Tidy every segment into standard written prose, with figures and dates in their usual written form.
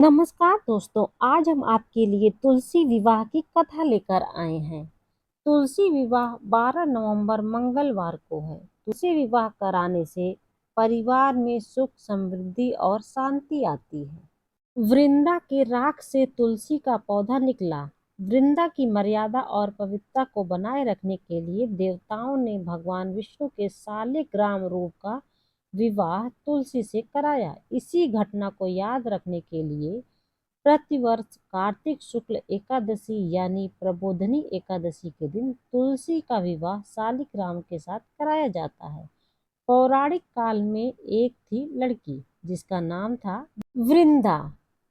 नमस्कार दोस्तों, आज हम आपके लिए तुलसी विवाह की कथा लेकर आए हैं। तुलसी विवाह 12 नवंबर मंगलवार को है। तुलसी विवाह कराने से परिवार में सुख, समृद्धि और शांति आती है। वृंदा के राख से तुलसी का पौधा निकला। वृंदा की मर्यादा और पवित्रता को बनाए रखने के लिए देवताओं ने भगवान विष्णु के शालिग्राम रूप का विवाह तुलसी से कराया। इसी घटना को याद रखने के लिए प्रतिवर्ष कार्तिक शुक्ल एकादशी यानी प्रबोधनी एकादशी के दिन तुलसी का विवाह शालिग्राम के साथ कराया जाता है। पौराणिक काल में एक थी लड़की जिसका नाम था वृंदा।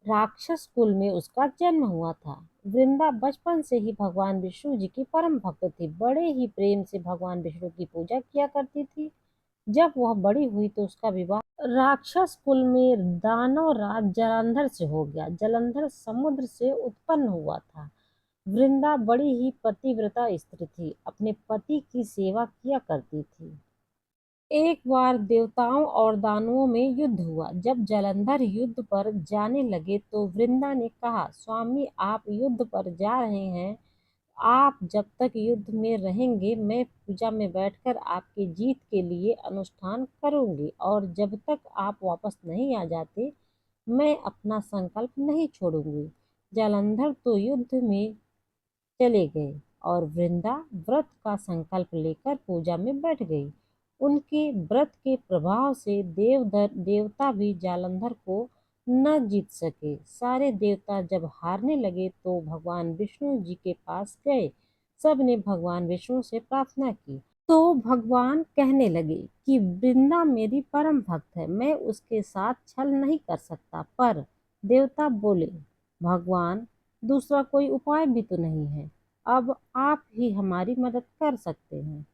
राक्षस कुल में उसका जन्म हुआ था। वृंदा बचपन से ही भगवान विष्णु जी की परम भक्त थी। बड़े ही प्रेम से भगवान विष्णु की पूजा किया करती थी। जब वह बड़ी हुई तो उसका विवाह राक्षस कुल में दानव राज जलंधर से हो गया। जलंधर समुद्र से उत्पन्न हुआ था। वृंदा बड़ी ही पतिव्रता स्त्री थी, अपने पति की सेवा किया करती थी। एक बार देवताओं और दानवों में युद्ध हुआ। जब जलंधर युद्ध पर जाने लगे तो वृंदा ने कहा, स्वामी आप युद्ध पर जा रहे हैं, आप जब तक युद्ध में रहेंगे मैं पूजा में बैठकर आपकी जीत के लिए अनुष्ठान करूंगी, और जब तक आप वापस नहीं आ जाते मैं अपना संकल्प नहीं छोड़ूंगी। जालंधर तो युद्ध में चले गए और वृंदा व्रत का संकल्प लेकर पूजा में बैठ गई। उनके व्रत के प्रभाव से देवता भी जालंधर को न जीत सके। सारे देवता जब हारने लगे तो भगवान विष्णु जी के पास गए। सब ने भगवान विष्णु से प्रार्थना की तो भगवान कहने लगे कि वृंदा मेरी परम भक्त है, मैं उसके साथ छल नहीं कर सकता। पर देवता बोले, भगवान दूसरा कोई उपाय भी तो नहीं है, अब आप ही हमारी मदद कर सकते हैं।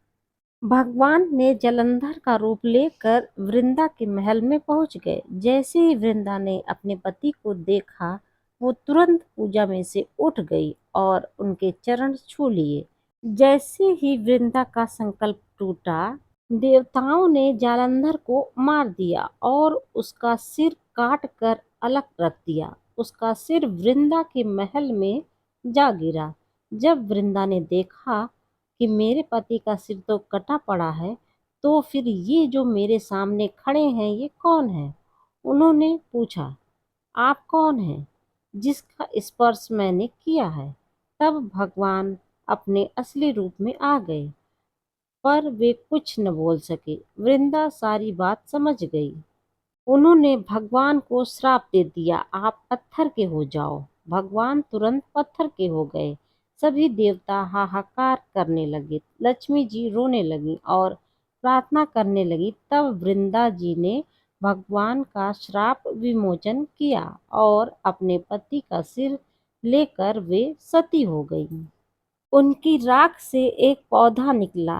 भगवान ने जलंधर का रूप लेकर वृंदा के महल में पहुंच गए। जैसे ही वृंदा ने अपने पति को देखा वो तुरंत पूजा में से उठ गई और उनके चरण छू लिए। जैसे ही वृंदा का संकल्प टूटा, देवताओं ने जालंधर को मार दिया और उसका सिर काट कर अलग रख दिया। उसका सिर वृंदा के महल में जा गिरा। जब वृंदा ने देखा कि मेरे पति का सिर तो कटा पड़ा है, तो फिर ये जो मेरे सामने खड़े हैं ये कौन है? उन्होंने पूछा, आप कौन हैं जिसका स्पर्श मैंने किया है? तब भगवान अपने असली रूप में आ गए, पर वे कुछ न बोल सके। वृंदा सारी बात समझ गई। उन्होंने भगवान को श्राप दे दिया, आप पत्थर के हो जाओ। भगवान तुरंत पत्थर के हो गए। सभी देवता हाहाकार करने लगे। लक्ष्मी जी रोने लगी और प्रार्थना करने लगी। तब वृंदा जी ने भगवान का श्राप विमोचन किया और अपने पति का सिर लेकर वे सती हो गई। उनकी राख से एक पौधा निकला।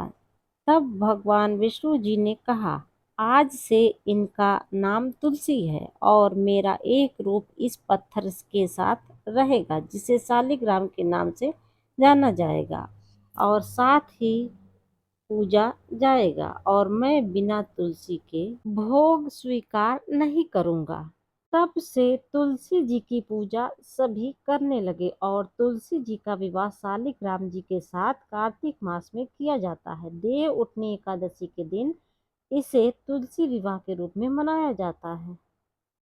तब भगवान विष्णु जी ने कहा, आज से इनका नाम तुलसी है और मेरा एक रूप इस पत्थर के साथ रहेगा जिसे शालिग्राम के नाम से जाना जाएगा और साथ ही पूजा जाएगा, और मैं बिना तुलसी के भोग स्वीकार नहीं करूंगा। तब से तुलसी जी की पूजा सभी करने लगे और तुलसी जी का विवाह शालिग्राम जी के साथ कार्तिक मास में किया जाता है। देव उठनी एकादशी के दिन इसे तुलसी विवाह के रूप में मनाया जाता है।